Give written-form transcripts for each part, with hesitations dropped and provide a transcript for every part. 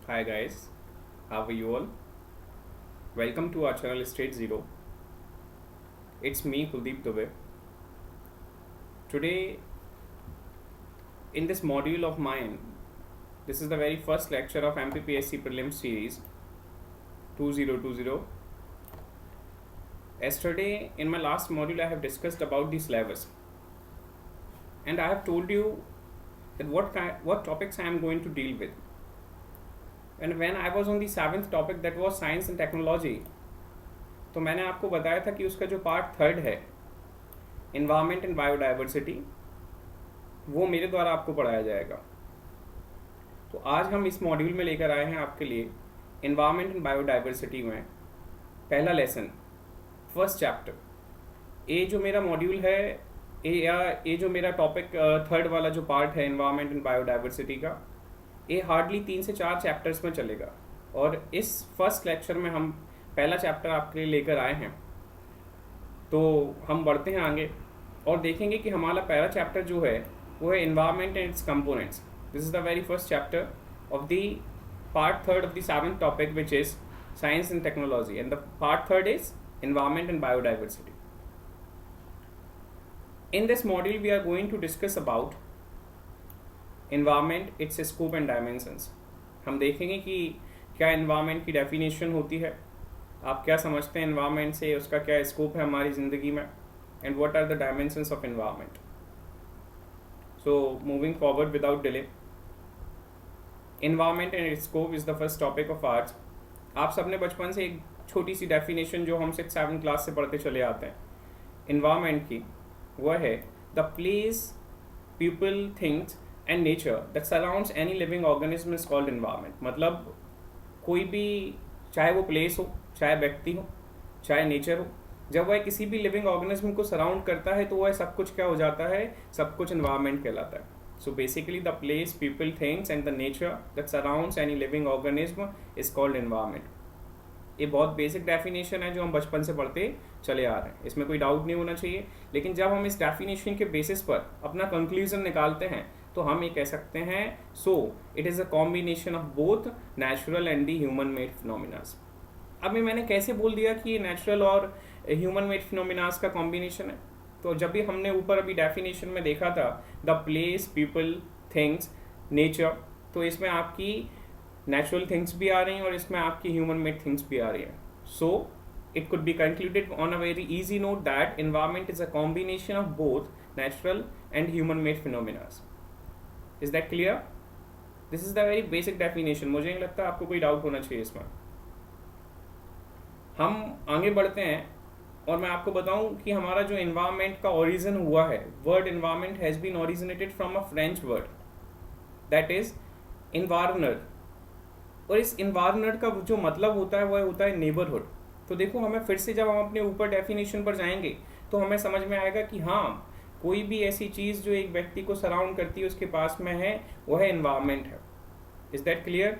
Hi guys, how are you all? Welcome to our channel State Zero. It's me Kuldeep Dubey. Today, in this module of mine, this is the very first lecture of MPPSC Prelims Series 2020. Yesterday, in my last module, I have discussed about the syllabus, and I have told you that what topics I am going to deal with. And when I was on the 7th topic, that was science and technology, तो मैंने आपको बताया था कि उसका जो part 3rd है, environment and biodiversity, वो मेरे द्वारा आपको पढ़ाया जाएगा। तो आज हम इस मॉड्यूल में लेकर आए हैं आपके लिए इन्वायरमेंट एंड बायोडाइवर्सिटी में पहला लेसन, फर्स्ट चैप्टर। ये जो मेरा मॉड्यूल है, ये जो मेरा टॉपिक 3rd वाला जो पार्ट है इन्वायरमेंट एंड बायोडाइवर्सिटी का, ये हार्डली 3 से 4 चैप्टर्स में चलेगा। और इस फर्स्ट लेक्चर में हम पहला चैप्टर आपके लिए लेकर आए हैं। तो हम बढ़ते हैं आगे और देखेंगे कि हमारा पहला चैप्टर जो है वो है environment and it's components. This is the very first chapter of the part 3rd of the 7th topic which is science and technology, and the part 3rd is environment and biodiversity. In this module, we are going to discuss about environment, its scope and dimensions. हम देखेंगे कि क्या environment की definition होती है, आप क्या समझते हैं environment से, उसका क्या scope है हमारी ज़िंदगी में, and what are the dimensions of environment. So moving forward without delay, environment and its scope is the first topic of ours. आप सबने बचपन से एक छोटी सी डेफिनेशन जो हम 6-7 क्लास से पढ़ते चले आते हैं इन्वायरमेंट की, वह है the place, people, things and nature that surrounds any living organism is called environment. मतलब कोई भी, चाहे वो प्लेस हो, चाहे व्यक्ति हो, चाहे नेचर हो, जब वह किसी भी लिविंग ऑर्गेनिज्म को सराउंड करता है तो वह सब कुछ क्या हो जाता है, सब कुछ इन्वायरमेंट कहलाता है। So basically the place, people, things and the nature that surrounds any living organism is called environment. ये बहुत बेसिक डेफिनेशन है जो हम बचपन से पढ़ते चले आ रहे हैं, इसमें कोई डाउट नहीं होना चाहिए। लेकिन जब हम इस डेफिनेशन के बेसिस पर अपना कंक्लूजन निकालते हैं तो हम ये कह सकते हैं, so it is a combination of both natural and the human made phenomenas. अब मैंने कैसे बोल दिया कि ये नेचुरल और ह्यूमन मेड फिनोमिनास का कॉम्बिनेशन है? तो जब भी हमने ऊपर अभी डेफिनेशन में देखा था the place, people, things, nature, तो इसमें आपकी नेचुरल थिंग्स भी आ रही हैं और इसमें आपकी ह्यूमन मेड थिंग्स भी आ रही हैं। So it could be concluded on a very easy note that environment is a combination of both natural and human made phenomenas. Is that clear? This is the very basic definition. मुझे नहीं लगता आपको कोई doubt होना चाहिए इसमें। हम आगे बढ़ते हैं और मैं आपको बताऊं कि हमारा जो एनवायरनमेंट का ओरिजिन हुआ है, word environment has been originated from a French word that is environner. और इस इन्वायरनर का जो मतलब होता है वह होता है नेबरहुड। तो देखो, हमें फिर से जब हम अपने ऊपर डेफिनेशन पर जाएंगे तो हमें समझ में आएगा कि हाँ, कोई भी ऐसी चीज़ जो एक व्यक्ति को सराउंड करती है, उसके पास में है, वह एनवायरनमेंट है। Is that clear?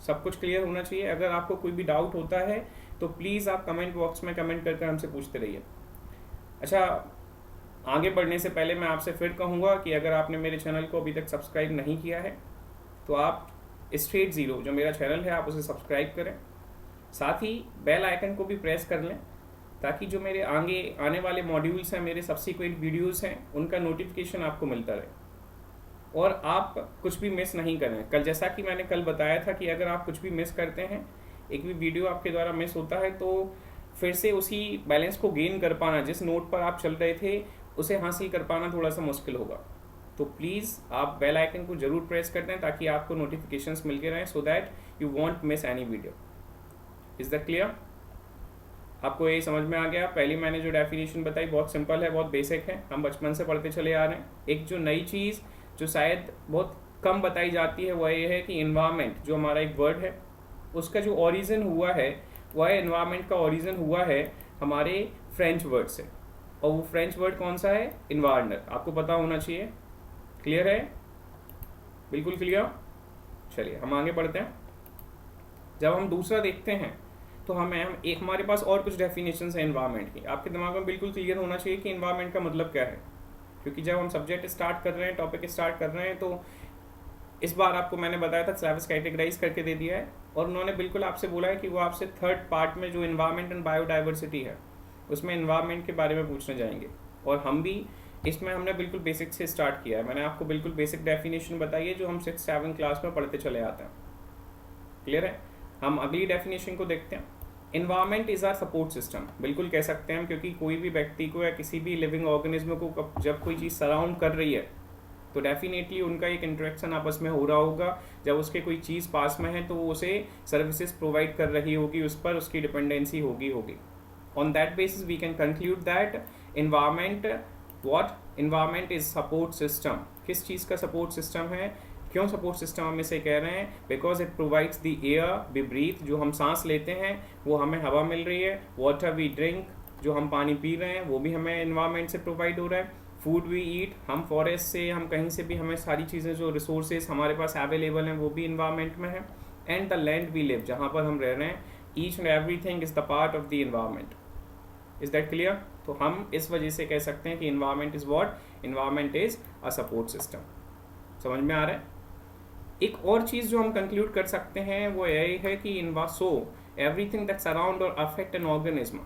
सब कुछ क्लियर होना चाहिए। अगर आपको कोई भी डाउट होता है तो प्लीज़ आप कमेंट बॉक्स में कमेंट कर हमसे पूछते रहिए। अच्छा, आगे बढ़ने से पहले मैं आपसे फिर कहूँगा कि अगर आपने मेरे चैनल को अभी तक सब्सक्राइब नहीं किया है तो आप स्ट्रेट ज़ीरो जो मेरा चैनल है आप उसे सब्सक्राइब करें, साथ ही बेल आइकन को भी प्रेस कर लें ताकि जो मेरे आगे आने वाले मॉड्यूल्स हैं, मेरे सब्सिक्वेंट वीडियोस हैं, उनका नोटिफिकेशन आपको मिलता रहे और आप कुछ भी मिस नहीं करें। कल जैसा कि मैंने कल बताया था कि अगर आप कुछ भी मिस करते हैं, एक भी वीडियो आपके द्वारा मिस होता है, तो फिर से उसी बैलेंस को गेन कर पाना, जिस नोट पर आप चल रहे थे, उसे हासिल कर पाना थोड़ा सा मुश्किल होगा। तो प्लीज़ आप बेल आइकन को जरूर प्रेस कर दें ताकि आपको नोटिफिकेशंस मिलते रहें, so that you want miss any video. Is that clear? आपको ये समझ में आ गया? पहली मैंने जो डेफिनेशन बताई बहुत सिंपल है, बहुत बेसिक है, हम बचपन से पढ़ते चले आ रहे हैं। एक जो नई चीज़ जो शायद बहुत कम बताई जाती है वह ये है कि इन्वायरमेंट जो हमारा एक वर्ड है, उसका जो ओरिजिन हुआ है, वह इन्वायरमेंट का ओरिजिन हुआ है हमारे फ्रेंच वर्ड से। और वो फ्रेंच वर्ड कौन सा है? इन्वायरनर। आपको पता होना चाहिए। क्लियर है? बिल्कुल क्लियर। चलिए हम आगे बढ़ते हैं। जब हम दूसरा देखते हैं तो हम एक हमारे पास और कुछ डेफिनेशन है इन्वायरमेंट की। आपके दिमाग में बिल्कुल क्लियर होना चाहिए कि इन्वायरमेंट का मतलब क्या है, क्योंकि जब हम सब्जेक्ट स्टार्ट कर रहे हैं, टॉपिक स्टार्ट कर रहे हैं, तो इस बार आपको मैंने बताया था सिलेबस कैटेगराइज करके दे दिया है, और उन्होंने बिल्कुल आपसे बोला है कि वो आपसे थर्ड पार्ट में जो इन्वायरमेंट एंड बायोडाइवर्सिटी है उसमें इन्वायरमेंट के बारे में पूछने जाएंगे। और हम भी इसमें हमने बिल्कुल बेसिक से स्टार्ट किया है। मैंने आपको बिल्कुल बेसिक डेफिनेशन बताई है जो हम 6-7 क्लास में पढ़ते चले आते हैं। क्लियर है? हम अगली डेफिनेशन को देखते हैं। Environment is our support system, बिल्कुल कह सकते हैं हम, क्योंकि कोई भी व्यक्ति को या किसी भी लिविंग ऑर्गेनिज्म को जब कोई चीज़ सराउंड कर रही है तो डेफिनेटली उनका एक इंटरेक्शन आपस में हो रहा होगा। जब उसके कोई चीज़ पास में है तो वो उसे सर्विसेज प्रोवाइड कर रही होगी, उस पर उसकी डिपेंडेंसी होगी। On that basis we can conclude that environment is support system. किस चीज़ का सपोर्ट सिस्टम है? क्यों सपोर्ट सिस्टम हम इसे कह रहे हैं? Because it provides the air we breathe, जो हम सांस लेते हैं वो हमें हवा मिल रही है। वाटर वी ड्रिंक, जो हम पानी पी रहे हैं वो भी हमें इन्वायरमेंट से प्रोवाइड हो रहा है। फूड वी ईट, हम फॉरेस्ट से, हम कहीं से भी हमें सारी चीज़ें जो रिसोर्सेज हमारे पास अवेलेबल हैं वो भी इन्वायरमेंट में है। And the land we live, जहाँ पर हम रह रहे हैं, each and everything is the part of the environment. Is that clear? तो हम इस वजह से कह सकते हैं कि environment is what? Environment is a support system. समझ में आ रहा है? एक और चीज़ जो हम कंक्लूड कर सकते हैं वो यही है कि एवरीथिंग दैट सराउंड और affect N organism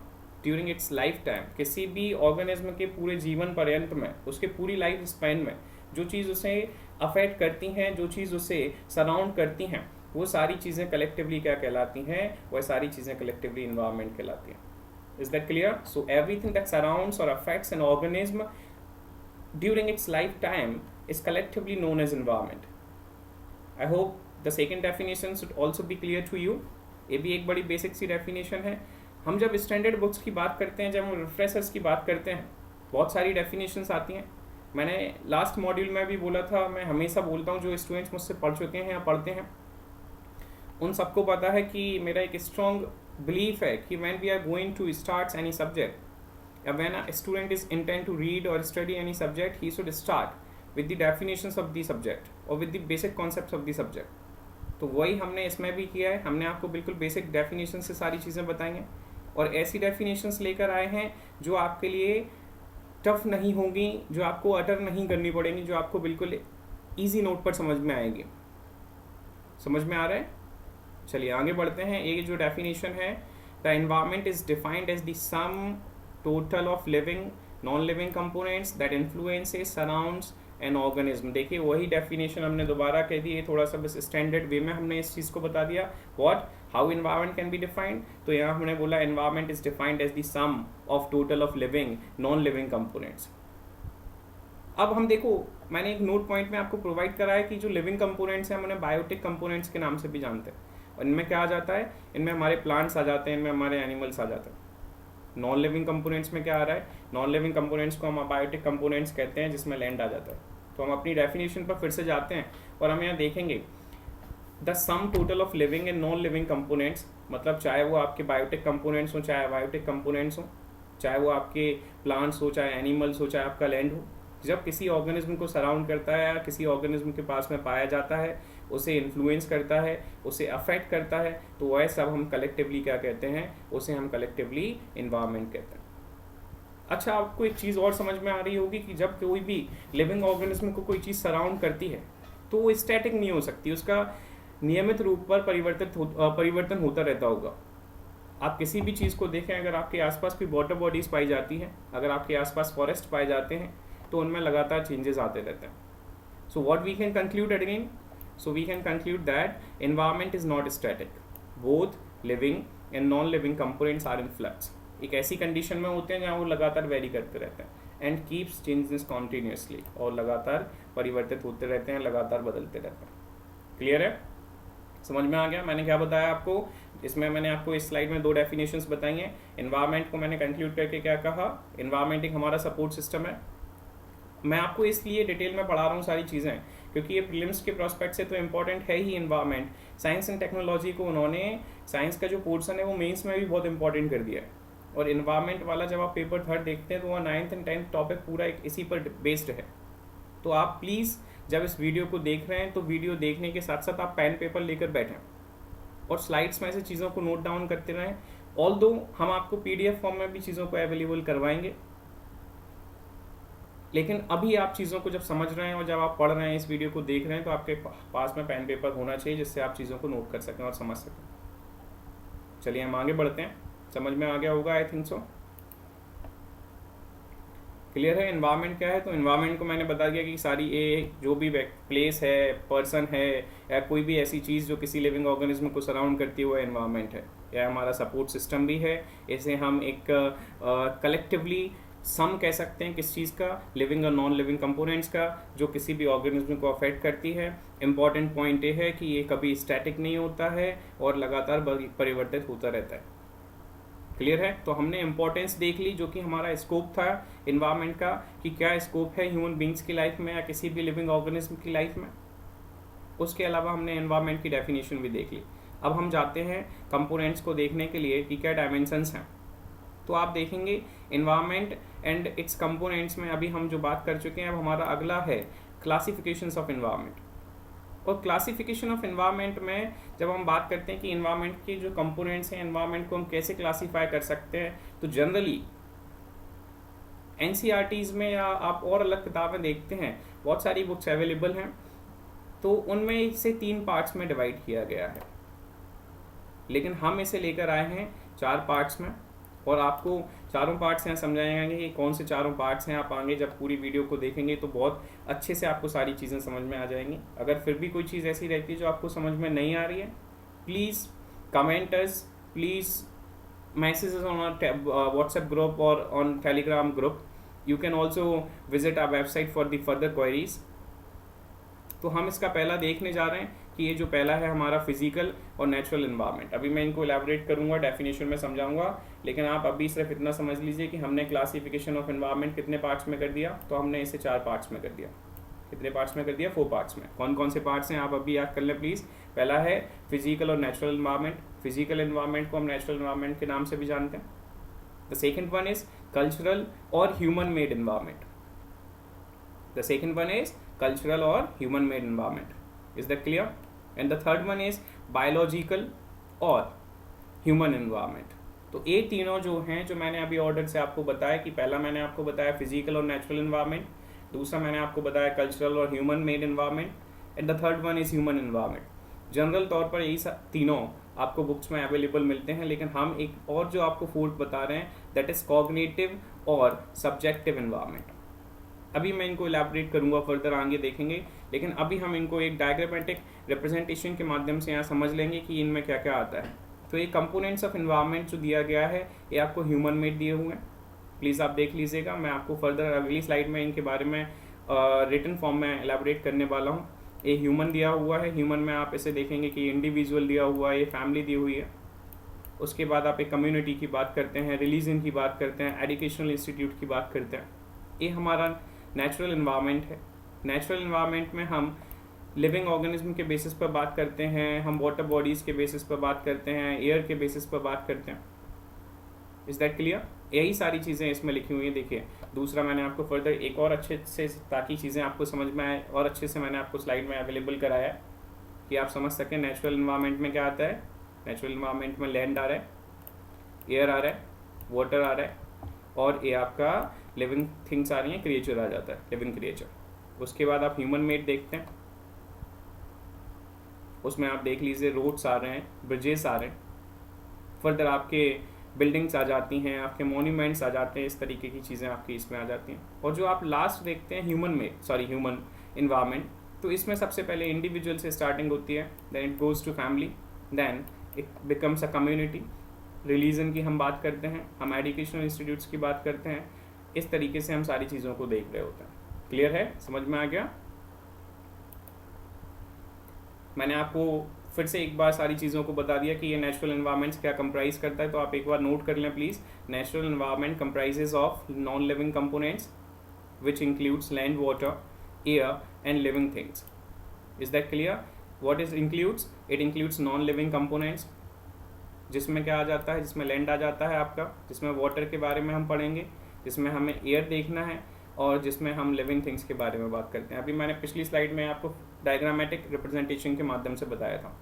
during its life time, किसी भी ऑर्गेनिज्म के पूरे जीवन पर्यंत में, उसके पूरी लाइफ स्पैन में जो चीज़ उसे अफेक्ट करती हैं, जो चीज़ उसे सराउंड करती हैं, वो सारी चीज़ें कलेक्टिवली क्या कहलाती हैं? वह सारी चीज़ें कलेक्टिवली इन्वायरमेंट कहलाती हैं। Is that clear? So everything that surrounds और affects an organism during its life time is collectively known as environment. I hope the second definition should also be clear to you. ये भी एक बड़ी basic सी definition है। हम जब standard books की बात करते हैं, जब हम रिफ्रेशर्स की बात करते हैं, बहुत सारी डेफिनेशंस आती हैं। मैंने लास्ट मॉड्यूल में भी बोला था, मैं हमेशा बोलता हूँ, जो स्टूडेंट्स मुझसे पढ़ चुके हैं या पढ़ते हैं उन सबको पता है कि मेरा एक स्ट्रॉन्ग बिलीफ है कि when we are going to start any subject, या when a student is intent to read और study any subject, he should start with the definitions of the subject और with the basic concepts of the subject. तो वही हमने इसमें भी किया है। हमने आपको बिल्कुल बेसिक डेफिनेशन से सारी चीज़ें बताई हैं, और ऐसी डेफिनेशंस लेकर आए हैं जो आपके लिए टफ नहीं होंगी, जो आपको अटर नहीं करनी पड़ेंगी, जो आपको बिल्कुल इजी नोट पर समझ में आएगी। समझ में आ रहा है? चलिए आगे बढ़ते हैं। ये जो डेफिनेशन है, the environment is defined as the sum total of living non living components that influences surrounds an organism. देखिए वही डेफिनेशन हमने दोबारा कह दी है, थोड़ा सा बस स्टैंडर्ड वे में हमने इस चीज़ को बता दिया। What? How environment can be defined? तो यहाँ हमने बोला environment is defined as the sum of total of living non living components. अब हम देखो, मैंने एक नोट पॉइंट में आपको प्रोवाइड करा है कि जो लिविंग कंपोनेंट्स हैं हम उन्हें बायोटिक कंपोनेंट्स के नाम से भी जानते हैं। और इनमें क्या आ जाता है? इनमें हमारे प्लांट्स आ जाते हैं, इनमें हमारे एनिमल्स आ जाते हैं। नॉन लिविंग कंपोनेंट्स में क्या आ रहा है? नॉन लिविंग कंपोनेंट्स को हम बायोटिक कंपोनेंट्स कहते हैं, जिसमें लैंड आ जाता है। तो हम अपनी डेफिनेशन पर फिर से जाते हैं और हम यहाँ देखेंगे the sum total of living and non living components, मतलब चाहे वो आपके बायोटिक कंपोनेंट्स हो, चाहे बायोटिक कंपोनेंट्स हो, चाहे वो आपके प्लांट्स हो, चाहे एनिमल्स हो, चाहे आपका लैंड हो, जब किसी ऑर्गेनिज्म को सराउंड करता है या किसी ऑर्गेनिज्म के पास में पाया जाता है, उसे इन्फ्लुएंस करता है, उसे अफेक्ट करता है, तो वह सब हम कलेक्टिवली क्या कहते हैं? उसे हम कलेक्टिवली इन्वायरमेंट कहते हैं। अच्छा, आपको एक चीज़ और समझ में आ रही होगी कि जब कोई भी लिविंग ऑर्गेनिज्म को कोई चीज़ सराउंड करती है तो वो स्टैटिक नहीं हो सकती, उसका नियमित रूप पर परिवर्तन होता रहता होगा। आप किसी भी चीज़ को देखें, अगर आपके आसपास कोई वाटर बॉडीज पाई जाती हैं, अगर आपके आसपास फॉरेस्ट पाए जाते हैं, तो उनमें लगातार चेंजेस आते रहते हैं। So what we can conclude again? So we can conclude that environment is not static, both living and non living components are in flux. एक ऐसी कंडीशन में होते हैं जहाँ वो लगातार वेरी करते रहते हैं, एंड कीप्स चेंजेस कॉन्टीन्यूसली, और लगातार परिवर्तित होते रहते हैं, लगातार बदलते रहते हैं। क्लियर है? समझ में आ गया मैंने क्या बताया आपको? इसमें मैंने आपको इस स्लाइड में 2 डेफिनेशंस बताई हैं। एनवायरनमेंट को मैंने कंक्लूड करके क्या कहा? एनवायरनमेंट एक हमारा सपोर्ट सिस्टम है। मैं आपको इसलिए डिटेल में पढ़ा रहा हूँ सारी चीज़ें क्योंकि ये प्रीलिम्स के प्रोस्पेक्ट से तो इम्पॉर्टेंट है ही एनवायरनमेंट। साइंस एंड टेक्नोलॉजी को उन्होंने, साइंस का जो पोर्सन है वो मेंस में भी बहुत इंपॉर्टेंट कर दिया है, और इन्वायरमेंट वाला जब आप पेपर 3 देखते हैं तो वह 9th एंड 10th टॉपिक पूरा एक इसी पर बेस्ड है। तो आप प्लीज़ जब इस वीडियो को देख रहे हैं तो वीडियो देखने के साथ साथ आप पेन पेपर लेकर बैठें और स्लाइड्स में से चीज़ों को नोट डाउन करते रहें। ऑल्दो हम आपको PDF फॉर्म में भी चीज़ों को अवेलेबल करवाएंगे, लेकिन अभी आप चीज़ों को जब समझ रहे हैं और जब आप पढ़ रहे हैं, इस वीडियो को देख रहे हैं, तो आपके पास में पेन पेपर होना चाहिए जिससे आप चीज़ों को नोट कर सकें और समझ सकें। चलिए हम आगे बढ़ते हैं। समझ में आ गया होगा, आई थिंक सो। क्लियर है एनवायरनमेंट क्या है? तो एनवायरनमेंट को मैंने बता दिया कि सारी जो भी प्लेस है, पर्सन है, या कोई भी ऐसी चीज़ जो किसी लिविंग ऑर्गेनिज्म को सराउंड करती है, वो एनवायरनमेंट है। या हमारा सपोर्ट सिस्टम भी है। इसे हम एक कलेक्टिवली सम कह सकते हैं किस चीज़ का, लिविंग और नॉन लिविंग कंपोनेंट्स का, जो किसी भी ऑर्गेनिज्म को अफेक्ट करती है। इंपॉर्टेंट पॉइंट ये है कि ये कभी स्टैटिक नहीं होता है और लगातार परिवर्तित होता रहता है। क्लियर है? तो हमने इंपॉर्टेंस देख ली, जो कि हमारा स्कोप था इन्वायरमेंट का, कि क्या स्कोप है ह्यूमन बींग्स की लाइफ में या किसी भी लिविंग ऑर्गेनिज्म की लाइफ में। उसके अलावा हमने एनवायरनमेंट की डेफिनेशन भी देख ली। अब हम जाते हैं कंपोनेंट्स को देखने के लिए कि क्या डायमेंशंस हैं। तो आप देखेंगे एनवायरनमेंट एंड इट्स कंपोनेंट्स में अभी हम जो बात कर चुके हैं, अब हमारा अगला है क्लासिफिकेशंस ऑफ एनवायरनमेंट। और क्लासिफिकेशन ऑफ एनवायरनमेंट में जब हम बात करते हैं कि एनवायरनमेंट की जो कंपोनेंट्स हैं, एनवायरनमेंट को हम कैसे क्लासीफाई कर सकते हैं, तो जनरली एनसीईआरटीज़ में या आप और अलग किताबें देखते हैं, बहुत सारी बुक्स अवेलेबल हैं, तो उनमें इसे 3 पार्ट्स में डिवाइड किया गया है। लेकिन हम इसे लेकर आए हैं 4 पार्ट्स में, और आपको चारों पार्ट्स यहाँ समझाएंगे कि कौन से चारों पार्ट्स हैं। आप आगे जब पूरी वीडियो को देखेंगे तो बहुत अच्छे से आपको सारी चीज़ें समझ में आ जाएंगी। अगर फिर भी कोई चीज़ ऐसी रहती है जो आपको समझ में नहीं आ रही है, please comment us, please messages on WhatsApp group और on Telegram group. You can also visit our website for the further queries. तो हम इसका पहला देखने जा रहे हैं कि ये जो पहला है हमारा फिजिकल और नेचुरल एनवायरनमेंट। अभी मैं इनको एलैबोरेट करूंगा, डेफिनेशन में समझाऊंगा, लेकिन आप अभी सिर्फ इतना समझ लीजिए कि हमने क्लासिफिकेशन ऑफ एनवायरनमेंट कितने पार्ट्स में कर दिया। तो हमने इसे 4 पार्ट्स में कर दिया। कितने पार्ट्स में कर दिया? 4 पार्ट्स में। कौन कौन से पार्ट्स हैं आप अभी याद कर लें प्लीज़। पहला है फिजिकल और नेचुरल एनवायरनमेंट। फिजिकल एनवायरनमेंट को हम नेचुरल एनवायरनमेंट के नाम से भी जानते हैं। The second one is cultural और human made environment. The second one is cultural or human made environment. Is that clear? And the third one is biological और human environment. तो ये तीनों जो हैं, जो मैंने अभी ऑर्डर से आपको बताया, कि पहला मैंने आपको बताया फिजिकल और नेचुरल एनवायरनमेंट, दूसरा मैंने आपको बताया कल्चरल और human made environment, and the third one is human environment. General तौर पर यही तीनों आपको बुक्स में अवेलेबल मिलते हैं, लेकिन हम एक और जो आपको फोर्थ बता रहे हैं, दैट इज कॉग्निटिव और सब्जेक्टिव एनवायरनमेंट। अभी मैं इनको इलैबोरेट करूंगा, फर्दर आगे देखेंगे, लेकिन अभी हम इनको एक डायग्रामेटिक रिप्रेजेंटेशन के माध्यम से यहाँ समझ लेंगे कि इनमें क्या क्या आता है। तो ये कंपोनेंट्स ऑफ एनवायरनमेंट जो दिया गया है, ये आपको ह्यूमन मेड दिए हुए हैं। प्लीज़ आप देख लीजिएगा, मैं आपको फर्दर अगली स्लाइड में इनके बारे में रिटन फॉर्म में एलैबोरेट करने वाला हूँ। ये ह्यूमन दिया हुआ है। ह्यूमन में आप इसे देखेंगे कि इंडिविजुअल दिया हुआ है, ये फैमिली दी हुई है। उसके बाद आप एक कम्युनिटी की बात करते हैं, रिलीजन की बात करते हैं, एजुकेशनल इंस्टीट्यूट की बात करते हैं। ये हमारा नेचुरल एनवायरनमेंट है। नेचुरल एनवायरनमेंट में हम लिविंग ऑर्गेनिज्म के बेसिस पर बात करते हैं, हम वाटर बॉडीज़ के बेसिस पर बात करते हैं, एयर के बेसिस पर बात करते हैं। Is that clear? यही सारी चीज़ें इसमें लिखी हुई हैं। देखिए, दूसरा मैंने आपको फर्दर एक और अच्छे से, ताकि चीज़ें आपको समझ में आए, और अच्छे से मैंने आपको स्लाइड में अवेलेबल कराया है कि आप समझ सकें नेचुरल एनवायरनमेंट में क्या आता है। नेचुरल एनवायरनमेंट में लैंड आ रहा है, एयर आ रहा है, वाटर आ रहा है, और ये आपका लिविंग थिंग्स आ रही हैं, क्रिएचर आ जाता है, लिविंग क्रिएचर। उसके बाद आप ह्यूमन मेड देखते हैं, उसमें आप देख लीजिए रोड्स आ रहे हैं, ब्रिजेस आ रहे हैं, फर्दर आपके बिल्डिंग्स आ जाती हैं, आपके मॉन्यूमेंट्स आ जाते हैं, इस तरीके की चीज़ें आपकी इसमें आ जाती हैं। और जो आप लास्ट देखते हैं ह्यूमन इन्वायरमेंट, तो इसमें सबसे पहले इंडिविजुअल से स्टार्टिंग होती है, then it goes to family, then it becomes a community, religion की हम बात करते हैं, हम एजुकेशनल इंस्टीट्यूट्स की बात करते हैं। इस तरीके से हम सारी चीज़ों को देख रहे होते हैं। क्लियर है? समझ में आ गया? मैंने आपको फिर से एक बार सारी चीज़ों को बता दिया कि ये नेचुरल एनवायरनमेंट्स क्या कंप्राइज करता है, तो आप एक बार नोट कर लें please. Natural environment comprises of non living components which includes land, water, air and living things. Is that clear? What is includes? It includes non living components, जिसमें क्या आ जाता है, जिसमें लैंड आ जाता है आपका, जिसमें वाटर के बारे में हम पढ़ेंगे, जिसमें हमें एयर देखना है, और जिसमें हम लिविंग थिंग्स के बारे में बात करते हैं। अभी मैंने पिछली स्लाइड में आपको डायग्रामेटिक रिप्रेजेंटेशन के माध्यम से बताया था।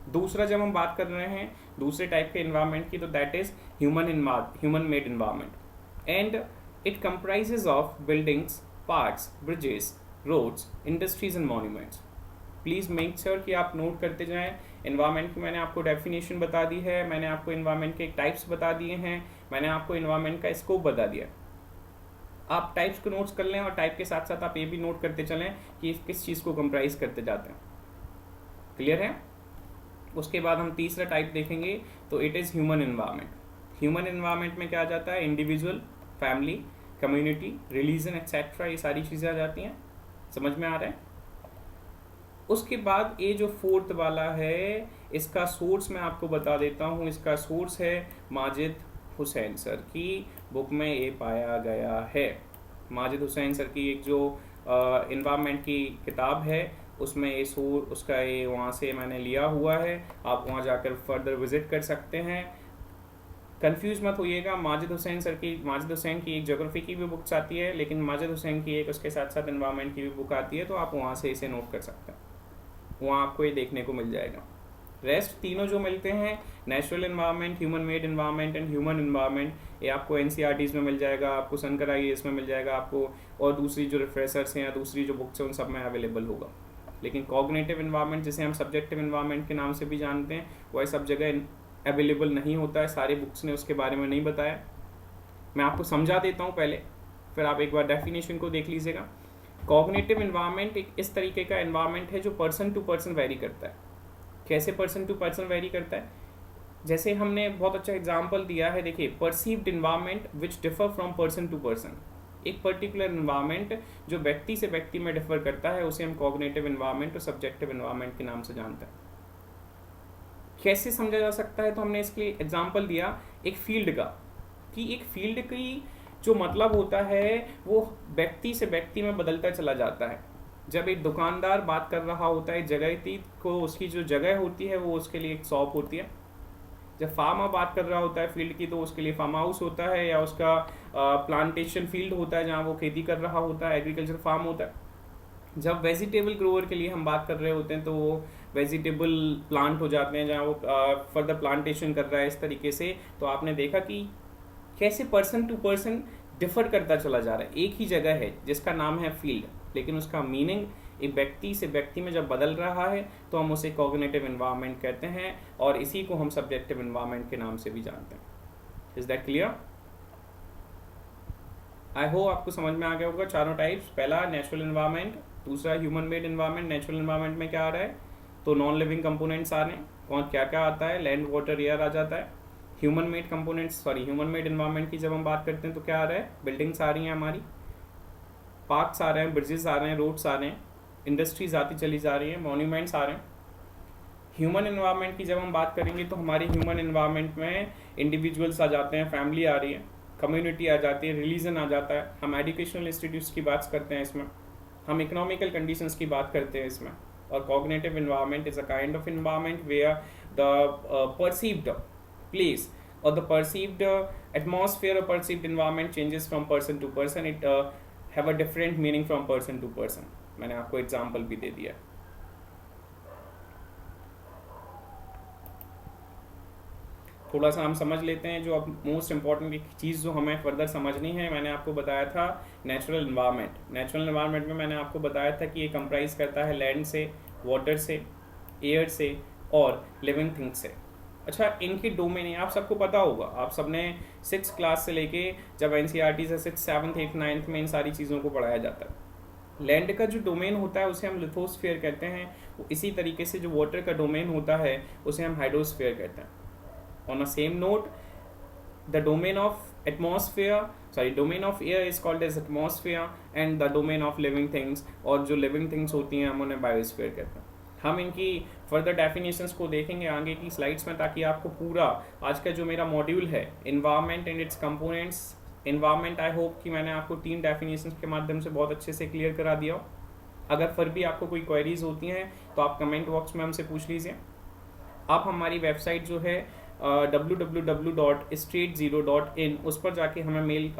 दूसरा जब हम बात कर रहे हैं दूसरे टाइप के एनवायरनमेंट की, तो that is human made environment, and it comprises of buildings parks, bridges, roads, industries and monuments. Please make sure कि आप नोट करते जाएं। एनवायरनमेंट की मैंने आपको डेफिनेशन बता दी है, मैंने आपको एनवायरनमेंट के टाइप्स बता दिए हैं, मैंने आपको एनवायरनमेंट का स्कोप बता दिया। आप टाइप्स को नोट्स कर लें और टाइप के साथ साथ आप ये भी नोट करते चलें कि किस चीज़ को कंप्राइज करते जाते हैं। क्लियर है? उसके बाद हम तीसरा टाइप देखेंगे, तो it is human environment. Human environment में क्या आ जाता है? Individual, family, community, religion etcetera, ये सारी चीज़ें आ जाती हैं। समझ में आ रहा है? उसके बाद ये जो फोर्थ वाला है, इसका सोर्स मैं आपको बता देता हूँ। इसका सोर्स है माजिद हुसैन सर की बुक में ये पाया गया है। माजिद हुसैन सर की एक जो एनवायरनमेंट की किताब है, उसमें ये उसका ये वहाँ से मैंने लिया हुआ है। आप वहाँ जाकर फर्दर विजिट कर सकते हैं। कंफ्यूज मत होइएगा, माजिद हुसैन की एक ज्योग्राफी की भी बुक्स आती है, लेकिन माजिद हुसैन की एक उसके साथ साथ एनवायरनमेंट की भी बुक आती है, तो आप वहाँ से इसे नोट कर सकते हैं। वहाँ आपको ये देखने को मिल जाएगा। रेस्ट तीनों जो मिलते हैं, natural environment, human made environment and human environment, ये आपको एनसीईआरटीज़ में मिल जाएगा, आपको सनकर आईएएस में मिल जाएगा आपको, और दूसरी जो रिफ्रेशर्स हैं या दूसरी जो बुक्स हैं उन सब में अवेलेबल होगा। लेकिन कॉग्निटिव एनवायरनमेंट, जिसे हम सब्जेक्टिव एनवायरनमेंट के नाम से भी जानते हैं, वह सब जगह अवेलेबल नहीं होता है। सारे बुक्स ने उसके बारे में नहीं बताया। मैं आपको समझा देता हूँ पहले, फिर आप एक बार डेफिनेशन को देख लीजिएगा। कॉग्निटिव एनवायरनमेंट एक इस तरीके का एनवायरनमेंट है जो पर्सन टू पर्सन वेरी करता है। कैसे पर्सन टू पर्सन वेरी करता है? जैसे हमने बहुत अच्छा एग्जांपल दिया है, देखिए, perceived environment which differ from person to person. एक पर्टिकुलर एनवायरनमेंट जो व्यक्ति से व्यक्ति में डिफर करता है, उसे हम कॉग्निटिव एनवायरनमेंट और सब्जेक्टिव एनवायरनमेंट के नाम से जानते हैं। कैसे समझा जा सकता है? तो हमने इसके लिए एग्जाम्पल दिया एक फील्ड का, कि एक फील्ड की जो मतलब होता है वो व्यक्ति से व्यक्ति में बदलता चला जाता है। जब एक दुकानदार बात कर रहा होता है जगह को, उसकी जो जगह होती है वो उसके लिए एक शॉप होती है। जब फार्मर बात कर रहा होता है फील्ड की, तो उसके लिए फार्म हाउस होता है, या उसका प्लांटेशन फील्ड होता है जहाँ वो खेती कर रहा होता है, एग्रीकल्चर फार्म होता है। जब वेजिटेबल ग्रोअर के लिए हम बात कर रहे होते हैं, तो वो वेजिटेबल प्लांट हो जाते हैं जहाँ वो फर्दर प्लांटेशन कर रहा है, इस तरीके से। तो आपने देखा कि कैसे पर्सन टू पर्सन डिफर करता चला जा रहा है। एक ही जगह है जिसका नाम है फील्ड, लेकिन उसका मीनिंग एक व्यक्ति से व्यक्ति में जब बदल रहा है तो हम उसे कॉग्निटिव एनवायरनमेंट कहते हैं, और इसी को हम सब्जेक्टिव एनवायरनमेंट के नाम से भी जानते हैं। Is that clear? I hope आपको समझ में आ गया होगा चारों टाइप्स। पहला नेचुरल एनवायरनमेंट, दूसरा human made environment. Natural environment में क्या आ रहा है? तो नॉन लिविंग कंपोनेंट्स आ रहे हैं। कौन क्या क्या आता है? लैंड, वाटर, एयर आ जाता है। Human made components, human made environment की जब हम बात करते हैं तो क्या आ रहा है? बिल्डिंग्स आ रही हैं हमारी, पार्क्स आ रहे हैं, ब्रिजेस आ रहे हैं, रोड्स आ रहे हैं, इंडस्ट्रीज आती चली जा रही हैं, मॉन्यूमेंट्स आ रहे हैं। ह्यूमन एनवायरनमेंट की जब हम बात करेंगे तो हमारे ह्यूमन एनवायरनमेंट में इंडिविजुअल्स आ जाते हैं, फैमिली आ रही है, कम्युनिटी आ जाती है, रिलीजन आ जाता है, हम एजुकेशनल इंस्टीट्यूट्स की बात करते हैं इसमें, हम इकोनॉमिकल कंडीशंस की बात करते हैं इसमें। और cognitive environment is a kind of environment where the perceived place or the perceived atmosphere or perceived environment changes from person to person. It have a different meaning from person to person. मैंने आपको example भी दे दिया। थोड़ा सा हम समझ लेते हैं जो अब मोस्ट इंपॉर्टेंट चीज़ जो हमें फर्दर समझनी है। मैंने आपको बताया था नेचुरल एनवायरनमेंट। नेचुरल एनवायरनमेंट में मैंने आपको बताया था कि ये कंप्राइज करता है लैंड से, वाटर से, एयर से और लिविंग थिंग्स से। अच्छा, इनकी डोमेन आप सबको पता होगा, आप सबने 6th क्लास से लेके जब एनसीईआरटी से 6th, 7th, 8th, 9th में इन सारी चीज़ों को पढ़ाया जाता है। लैंड का जो डोमेन होता है उसे हम लिथोस्फीयर कहते हैं। इसी तरीके से जो वाटर का डोमेन होता है उसे हम हाइड्रोस्फीयर कहते हैं। On a same note, the domain of domain of air is called as atmosphere, and the domain of living things, और जो लिविंग थिंग्स होती हैं हम उन्हें बायोस्फीयर कहते हैं। हम इनकी फर्दर डेफिनेशंस को देखेंगे आगे की स्लाइड्स में, ताकि आपको पूरा आज का जो मेरा मॉड्यूल है environment and it's components, environment, I hope कि मैंने आपको 3 डेफिनेशंस के माध्यम से बहुत अच्छे से क्लियर करा दिया हो। अगर फिर भी आपको कोई क्वेरीज होती हैं तो आप कमेंट बॉक्स में हमसे पूछ लीजिए। आप हमारी वेबसाइट जो है www.straight0.in, उस पर जाके हमें मेल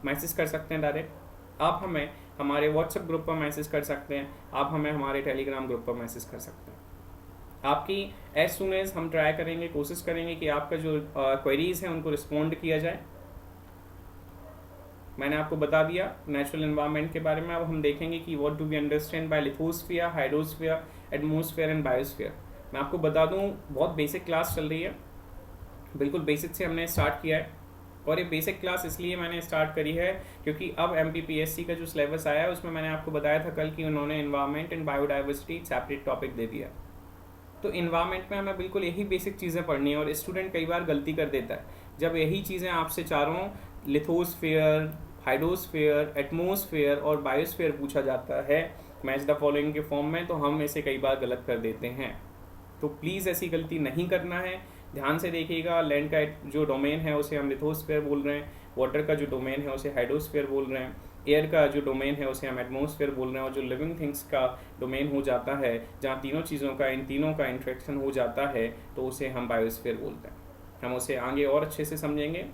मैसेज कर सकते हैं डायरेक्ट। आप हमें हमारे व्हाट्सएप ग्रुप पर मैसेज कर सकते हैं, आप हमें हमारे टेलीग्राम ग्रुप पर मैसेज कर सकते हैं। आपकी एज सुन एज हम ट्राई करेंगे, कोशिश करेंगे कि आपका जो क्वेरीज हैं उनको रिस्पॉन्ड किया जाए। मैंने आपको बता दिया नेचुरल एनवायरनमेंट के बारे में। अब हम देखेंगे कि what do we understand by lithosphere, hydrosphere, atmosphere and biosphere. मैं आपको बता दूं, बहुत बेसिक क्लास चल रही है, बिल्कुल बेसिक से हमने स्टार्ट किया है। और ये बेसिक क्लास इसलिए मैंने स्टार्ट करी है क्योंकि अब MPPSC का जो सिलेबस आया है उसमें मैंने आपको बताया था कल कि उन्होंने environment and biodiversity separate topic दे दिया। तो इन्वायरमेंट में हमें बिल्कुल यही बेसिक चीज़ें पढ़नी है, और स्टूडेंट कई बार गलती कर देता है जब यही चीज़ें आपसे चारों लिथोस्फीयर, हाइड्रोस्फीयर, एटमॉस्फेयर और बायोस्फीयर पूछा जाता है मैच द फॉलोइंग के फॉर्म में, तो हम इसे कई बार गलत कर देते हैं। तो प्लीज़ ऐसी गलती नहीं करना है, ध्यान से देखिएगा। लैंड का जो डोमेन है उसे हम लिथोस्फीयर बोल रहे हैं, वाटर का जो डोमेन है उसे हाइड्रोस्फीयर बोल रहे हैं, एयर का जो डोमेन है उसे हम एटमॉस्फेयर बोल रहे हैं, और जो लिविंग थिंग्स का डोमेन हो जाता है जहाँ तीनों चीज़ों का, इन तीनों का इंट्रैक्शन हो जाता है, तो उसे हम बायोस्फीयर बोलते हैं। हम उसे आगे और अच्छे से समझेंगे।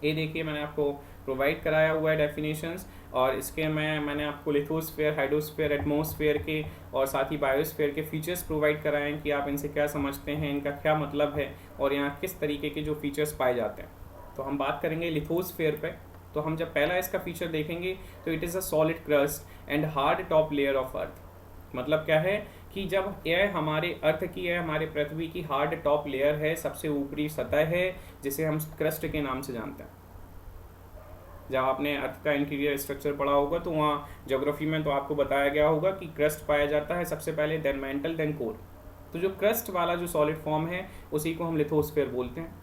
ये देखिए मैंने आपको प्रोवाइड कराया हुआ है डेफिनेशंस, और इसके मैंने आपको लिथोस्फीयर, हाइड्रोस्फीयर, एटमॉस्फेयर के और साथ ही बायोस्फीयर के फीचर्स प्रोवाइड कराए हैं कि आप इनसे क्या समझते हैं, इनका क्या मतलब है और यहाँ किस तरीके के जो फीचर्स पाए जाते हैं। तो हम बात करेंगे लिथोस्फीयर पे। तो हम जब पहला इसका फीचर देखेंगे तो it is a solid crust and hard top layer of earth. मतलब क्या है कि जब यह हमारे अर्थ की है, हमारे पृथ्वी की हार्ड टॉप लेयर है, सबसे ऊपरी सतह है, जिसे हम क्रस्ट के नाम से जानते हैं। जब आपने अर्थ का इंटीरियर स्ट्रक्चर पढ़ा होगा तो वहाँ ज्योग्राफी में तो आपको बताया गया होगा कि क्रस्ट पाया जाता है सबसे पहले, देन मेंटल, देन कोर। तो जो क्रस्ट वाला जो सॉलिड फॉर्म है उसी को हम लिथोस्फीयर बोलते हैं।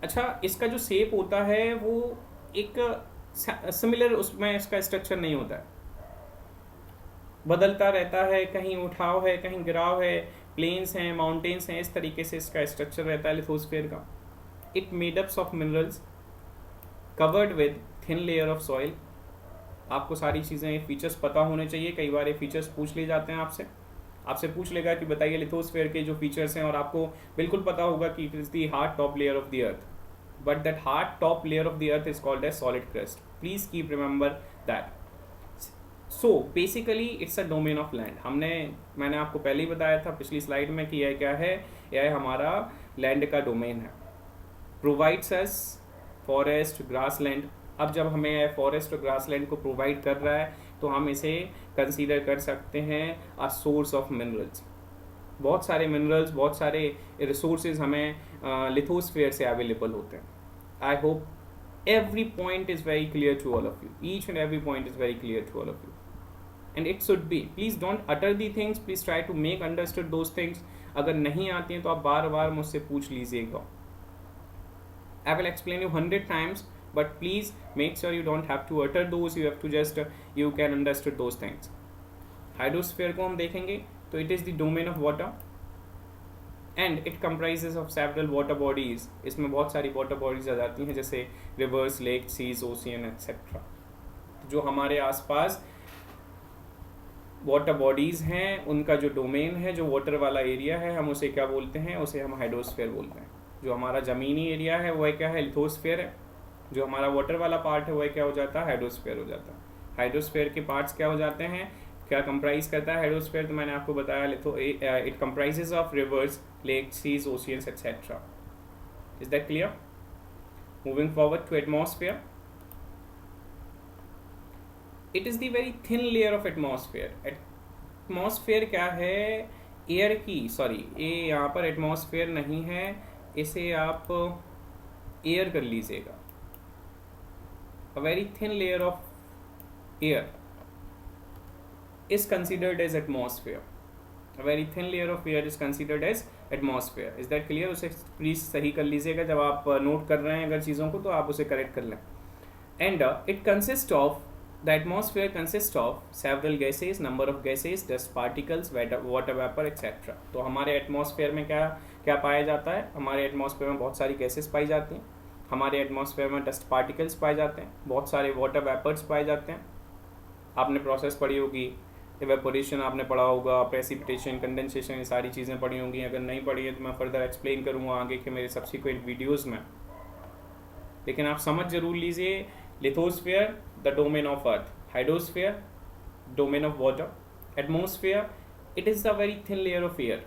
अच्छा, इसका जो शेप होता है वो एक सिमिलर, उसमें इसका स्ट्रक्चर नहीं होता है, बदलता रहता है, कहीं उठाव है, कहीं गिराव है, प्लेन्स हैं, माउंटेन्स हैं, इस तरीके से इसका स्ट्रक्चर रहता है लिथोस्फीयर का। It made ups of minerals covered with thin layer of soil. आपको सारी चीज़ें, फीचर्स पता होने चाहिए। कई बार ये फीचर्स पूछ ले जाते हैं आपसे पूछ लेगा कि बताइए लिथोस्फीयर के जो फीचर्स हैं, और आपको बिल्कुल पता होगा कि it is the hard top layer of the earth, but that hard top layer of the earth is called as solid crust. Please keep remember that. So basically it's a domain of land. मैंने आपको पहले ही बताया था पिछली slide में कि यह क्या है, यह हमारा लैंड का डोमेन है। Provides us forest, grassland. अब जब हमें फॉरेस्ट और ग्रासलैंड को प्रोवाइड कर रहा है तो हम इसे कंसीडर कर सकते हैं अ सोर्स ऑफ मिनरल्स। बहुत सारे मिनरल्स, बहुत सारे रिसोर्सेज हमें लिथोस्फीयर से अवेलेबल होते हैं। I hope every point is very clear to all of you. Each and every point is very clear to all of you. And it should be. Please don't utter the things. Please try to make understood those things. अगर नहीं आती हैं तो आप बार बार मुझसे पूछ लीजिएगा। I will explain you 100 times, but please make sure you don't have to utter those. You have to just you can understood those things. Hydrosphere को हम देखेंगे तो it is the domain of water and it comprises of several water bodies. इसमें बहुत सारी water bodies आ जाती हैं, जैसे rivers, lakes, seas, ocean, etc. जो हमारे आसपास वाटर बॉडीज़ हैं उनका जो डोमेन है, जो वाटर वाला एरिया है, हम उसे क्या बोलते हैं, उसे हम हाइड्रोस्फीयर बोलते हैं। जो हमारा ज़मीनी एरिया है वह क्या है, लिथोस्फीयर है। जो हमारा वाटर वाला पार्ट है वह क्या हो जाता है, हाइड्रोस्फीयर हो जाता है। हाइड्रोस्फीयर के पार्ट्स क्या हो जाते हैं, क्या कंप्राइज करता है हाइड्रोस्फीयर, तो मैंने आपको बताया it comprises of rivers, lake, seas, oceans etcetera. Is that clear? Moving forward to atmosphere. It is the very thin layer of atmosphere. Atmosphere क्या है, एयर की, सॉरी ये यहाँ पर एटमॉस्फेयर नहीं है, इसे आप एयर कर लीजिएगा। A very thin layer of air is considered as atmosphere. A very thin layer of air is considered as atmosphere. Is that clear? उसे प्लीज सही कर लीजिएगा, जब आप नोट कर रहे हैं अगर चीज़ों को तो आप उसे करेक्ट कर लें। And it consists of, the atmosphere consists of several gases, number of gases, dust particles, water vapor, etc. तो हमारे एटमॉस्फेयर में क्या क्या पाया जाता है, हमारे एटमॉस्फेयर में बहुत सारी गैसेस पाई जाती हैं, हमारे एटमॉस्फेयर में डस्ट पार्टिकल्स पाए जाते हैं, बहुत सारे वाटर वेपर्स पाए जाते हैं। आपने प्रोसेस पढ़ी होगी, इवेपोरेशन आपने पढ़ा होगा, प्रेसिपिटेशन, कंडेंसेशन, ये सारी चीज़ें पढ़ी होंगी। अगर नहीं पढ़ी है तो मैं फर्दर एक्सप्लेन करूँगा आगे के मेरे सब्सिक्वेंट वीडियोज़ में। लेकिन आप समझ जरूर लीजिए, lithosphere the domain of earth, hydrosphere domain of water, atmosphere it is the very thin layer of air,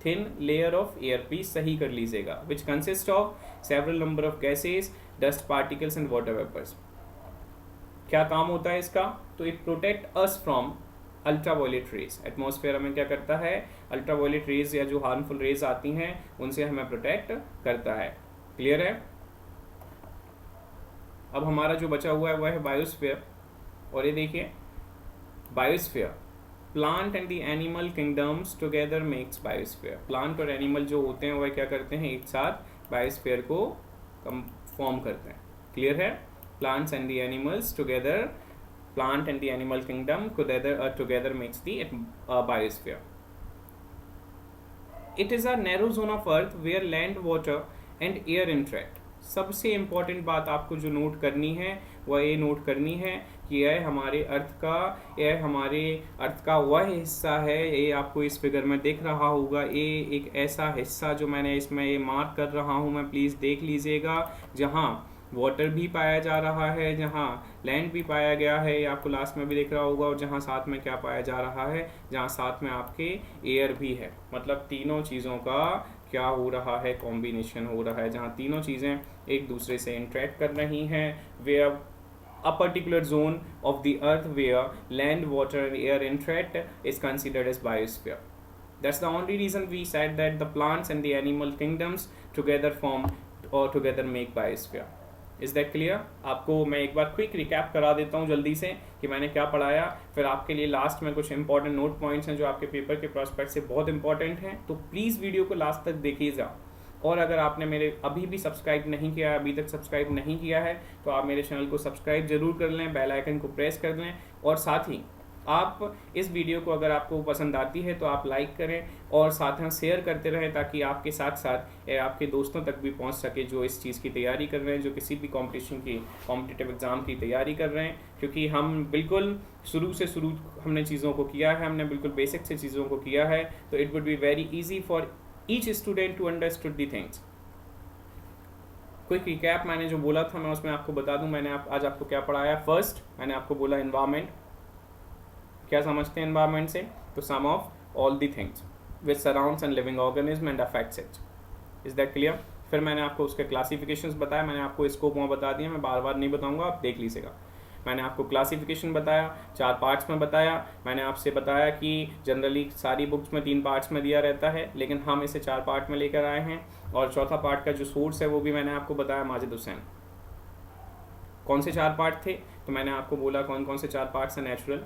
thin layer of air, please सही कर लीजिएगा, which consist of several number of gases, dust particles and water vapours. क्या काम होता है इसका? तो it protect us from ultraviolet rays. Atmosphere हमें क्या करता है? अल्ट्रावायलेट रेज या जो हार्मफुल रेज आती हैं उनसे हमें प्रोटेक्ट करता है। क्लियर है? अब हमारा जो बचा हुआ है वह है बायोस्फीयर। और ये देखिए, biosphere, plant and the animal kingdoms together makes biosphere. Plant और एनिमल जो होते हैं वह क्या करते हैं? एक साथ बायोस्फीयर को फॉर्म करते हैं। क्लियर है? Plants and the animals together, plant and the animal kingdom together makes the biosphere. It is a narrow zone of earth where land, water and air interact. सबसे इंपॉर्टेंट बात आपको जो note करनी है वह ये नोट करनी है कि यह हमारे अर्थ का वह हिस्सा है, ये आपको इस फिगर में दिख रहा होगा, ये एक ऐसा हिस्सा जो मैंने इसमें ये मार्क कर रहा हूँ मैं, प्लीज़ देख लीजिएगा, जहाँ वाटर भी पाया जा रहा है, जहाँ लैंड भी पाया गया है, ये आपको लास्ट में भी दिख रहा होगा, और जहाँ साथ में क्या पाया जा रहा है? जहाँ साथ में आपके एयर भी है। मतलब तीनों चीज़ों का क्या हो रहा है? कॉम्बिनेशन हो रहा है, जहाँ तीनों चीज़ें एक दूसरे से इंटरेक्ट कर रही हैं। Where a particular zone of the earth where land, water and air interact is considered as biosphere. That's the only reason we said that the plants and the animal kingdoms together form or together make biosphere. Is that clear? आपको मैं एक बार quick recap करा देता हूँ जल्दी से कि मैंने क्या पढ़ाया, फिर आपके लिए लास्ट में कुछ इंपॉर्टेंट नोट पॉइंट्स हैं जो आपके पेपर के प्रोस्पेक्ट से बहुत इंपॉर्टेंट हैं। तो प्लीज़ वीडियो को लास्ट तक देखिएगा। और अगर आपने मेरे अभी भी सब्सक्राइब नहीं किया है, अभी तक सब्सक्राइब नहीं किया है, तो आप मेरे चैनल को सब्सक्राइब जरूर कर लें, बेल आइकन को प्रेस कर लें, और साथ ही आप इस वीडियो को अगर आपको पसंद आती है तो आप लाइक करें और साथ में शेयर करते रहें, ताकि आपके साथ साथ आपके दोस्तों तक भी पहुंच सके जो इस चीज़ की तैयारी कर रहे हैं, जो किसी भी कॉम्पिटिटिव एग्ज़ाम की तैयारी कर रहे हैं। क्योंकि हम बिल्कुल शुरू हमने चीज़ों को किया है, हमने बिल्कुल बेसिक से चीज़ों को किया है, तो it would be very easy for each student to understood the things. Quick recap मैंने जो बोला था मैं उसमें आपको बता दूं, मैंने आज आपको क्या पढ़ाया। फर्स्ट मैंने आपको बोला एनवायरनमेंट। क्या समझते हैं एनवायरनमेंट से? तो sum of all the things which surrounds and living organism and affects it. Is that clear? फिर मैंने आपको उसके क्लासिफिकेशंस बताया, मैंने आपको स्कोप वहाँ बता दिया, मैं बार बार नहीं बताऊंगा, आप देख लीजिएगा। मैंने आपको क्लासिफिकेशन बताया, 4 पार्ट्स में बताया। मैंने आपसे बताया कि जनरली सारी बुक्स में 3 पार्ट्स में दिया रहता है, लेकिन हम इसे 4 पार्ट में लेकर आए हैं। और चौथा पार्ट का जो सोर्स है वो भी मैंने आपको बताया, माजिद हुसैन। कौन से 4 पार्ट थे? तो मैंने आपको बोला कौन कौन से 4 पार्ट्स हैं। Natural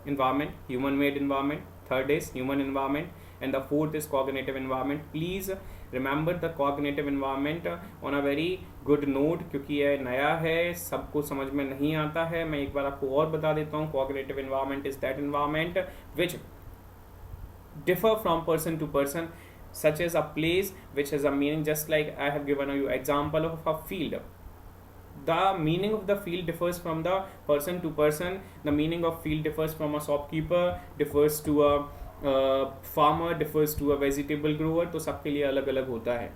environment, human made environment, third is human environment, and the fourth is cognitive environment. Please remember the cognitive environment on a very good note, क्योंकि यह नया है, सबको समझ में नहीं आता है। मैं एक बार आपको और बता देता हूँ। cognitive environment is that environment which differ from person to person, such as a place which has a meaning, just like I have given you example of a field. The meaning of the field differs from the person to person. The meaning of field differs from a shopkeeper, differs to a farmer, differs to a vegetable grower. तो सबके लिए अलग अलग होता है।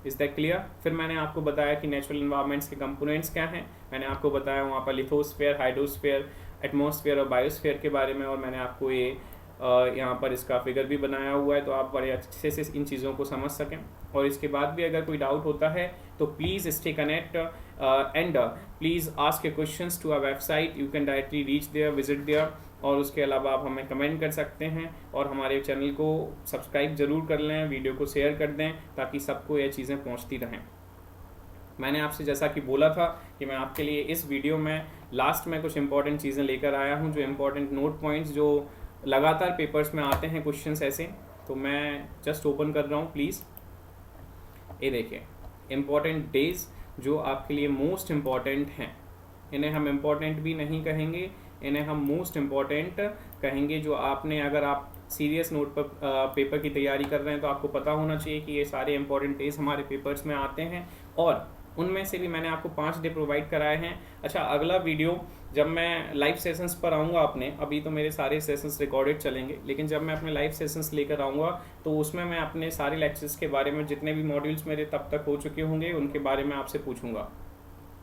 Is that clear? फिर मैंने आपको बताया कि नेचुरल इन्वायरमेंट्स के कंपोनेंट्स क्या हैं। मैंने आपको बताया वहाँ पर लिथोस्फेयर, हाइड्रोस्फेयर, एटमॉस्फेयर और बायोस्फेयर के बारे में, और मैंने आपको ये यहाँ पर इसका फिगर भी बनाया हुआ है, तो आप बड़े अच्छे से इन चीज़ों को समझ सकें। और इसके बाद भी अगर कोई डाउट होता है तो please stay connect and please ask your questions to our website. You can directly reach there, visit there. और उसके अलावा आप हमें कमेंट कर सकते हैं, और हमारे चैनल को सब्सक्राइब ज़रूर कर लें, वीडियो को शेयर कर दें, ताकि सबको ये चीज़ें पहुँचती रहें। मैंने आपसे जैसा कि बोला था कि मैं आपके लिए इस वीडियो में लास्ट में कुछ इंपॉर्टेंट चीज़ें लेकर आया हूँ, जो इंपॉर्टेंट नोट पॉइंट्स जो लगातार पेपर्स में आते हैं क्वेश्चंस ऐसे। तो मैं जस्ट ओपन कर रहा हूँ, प्लीज़। ये देखिए, इम्पॉर्टेंट डेज जो आपके लिए मोस्ट इम्पॉर्टेंट हैं, इन्हें हम इम्पॉर्टेंट भी नहीं कहेंगे, इन्हें हम मोस्ट इम्पॉर्टेंट कहेंगे। जो आपने, अगर आप सीरियस नोट पर पेपर की तैयारी कर रहे हैं तो आपको पता होना चाहिए कि ये सारे इंपॉर्टेंट डेज हमारे पेपर्स में आते हैं, और उनमें से भी मैंने आपको 5 डे प्रोवाइड कराए हैं। अच्छा, अगला वीडियो जब मैं लाइव सेशंस पर आऊँगा अपने, अभी तो मेरे सारे सेशंस रिकॉर्डेड चलेंगे, लेकिन जब मैं अपने लाइव सेशंस लेकर आऊँगा तो उसमें मैं अपने सारे लेक्चर्स के बारे में, जितने भी मॉड्यूल्स मेरे तब तक हो चुके होंगे, उनके बारे में आपसे पूछूंगा।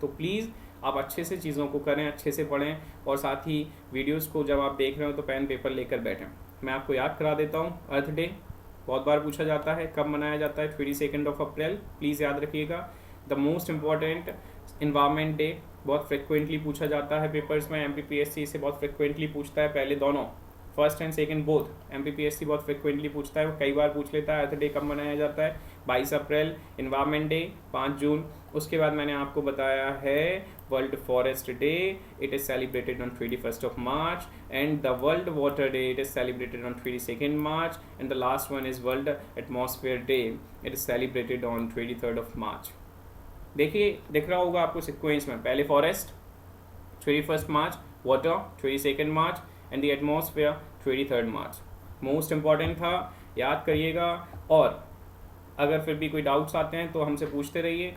तो प्लीज़ आप अच्छे से चीज़ों को करें, अच्छे से पढ़ें, और साथ ही वीडियोज़ को जब आप देख रहे हो तो पेन पेपर लेकर बैठें। मैं आपको याद करा देता हूँ, अर्थ डे बहुत बार पूछा जाता है, कब मनाया जाता है? 22 अप्रैल। प्लीज़ याद रखिएगा। The most important environment day बहुत फ्रिक्वेंटली पूछा जाता है पेपर्स में, MPPSC से बहुत फ्रिक्वेंटली पूछता है, पहले दोनों first and second both MPPSC बहुत फ्रिक्वेंटली पूछता है, वो कई बार पूछ लेता है। अर्थ डे कब मनाया जाता है? 22 अप्रैल। इन्वायरमेंट डे 5 जून। उसके बाद मैंने आपको बताया है world forest day, it is celebrated on 21st of March, and the world water day, it is celebrated on 22nd March, and the last one is world atmosphere day, it is celebrated on 23rd of March। देखिए, दिख रहा होगा आपको sequence में, पहले forest 21st March, water 22nd March, and the atmosphere 23rd March। Most important था, याद करिएगा। और अगर फिर भी कोई डाउट्स आते हैं तो हमसे पूछते रहिए।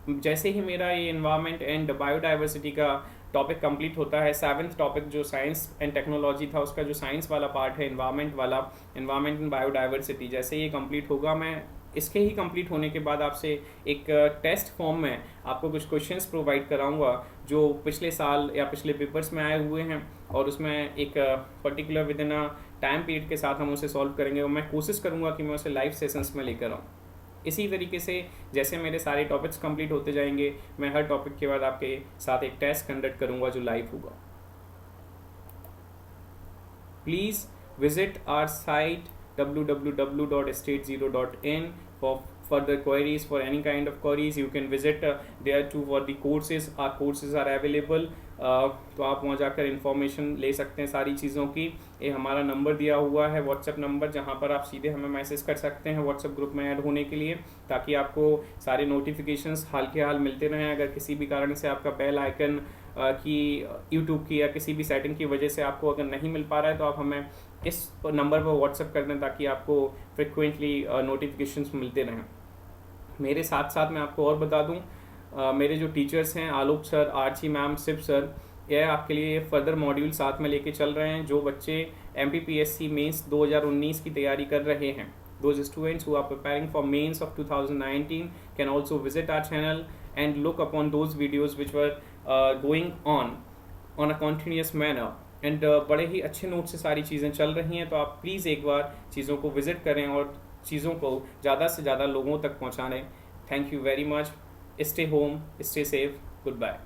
जैसे ही मेरा ये इन्वायरमेंट एंड बायोडाइवर्सिटी का टॉपिक कंप्लीट होता है, 7th टॉपिक जो साइंस एंड टेक्नोलॉजी था उसका जो साइंस वाला पार्ट है इन्वायरमेंट वाला, इन्वायरमेंट एंड बायोडाइवर्सिटी, जैसे ये कंप्लीट होगा, मैं इसके ही कंप्लीट होने के बाद आपसे एक टेस्ट फॉर्म में आपको कुछ क्वेश्चंस प्रोवाइड कराऊंगा जो पिछले साल या पिछले पेपर्स में आए हुए हैं, और उसमें एक particular with in a time period के साथ हम उसे सॉल्व करेंगे, और मैं कोशिश करूंगा कि मैं उसे लाइव सेशंस में लेकर आऊँ। इसी तरीके से जैसे मेरे सारे टॉपिक्स कंप्लीट होते जाएंगे, मैं हर टॉपिक के बाद आपके साथ एक टेस्ट कंडक्ट करूंगा जो लाइव होगा। Please visit our site www.state0.in for further queries. For any kind of queries you can visit there too for the courses. Our courses are available. तो आप वहाँ जाकर इन्फॉर्मेशन ले सकते हैं सारी चीज़ों की। ये हमारा नंबर दिया हुआ है, व्हाट्सएप नंबर, जहाँ पर आप सीधे हमें मैसेज कर सकते हैं व्हाट्सएप ग्रुप में ऐड होने के लिए, ताकि आपको सारे नोटिफिकेशंस हाल के हाल मिलते रहें। अगर किसी भी कारण से आपका बेल आइकन की यूट्यूब की या किसी भी सेटिंग की वजह से आपको अगर नहीं मिल पा रहा है, तो आप हमें इस नंबर पर व्हाट्सएप कर दें ताकि आपको फ्रिक्वेंटली नोटिफिकेशंस मिलते रहें। मेरे साथ साथ मैं आपको और बता दूं, मेरे जो टीचर्स हैं, Alok sir, Archi ma'am, Shiv sir, यह आपके लिए फर्दर मॉड्यूल साथ में लेके चल रहे हैं। जो बच्चे MPPSC मेंस 2019 की तैयारी कर रहे हैं, those students who are preparing for mains of 2019 can also visit our channel and look upon those videos which were going on a continuous manner, and बड़े ही अच्छे नोट से सारी चीज़ें चल रही हैं। तो आप प्लीज़ एक बार चीज़ों को विजिट करें और चीज़ों को ज़्यादा से ज़्यादा लोगों तक पहुँचाएं। Thank you very much. Stay home, stay safe, good bye.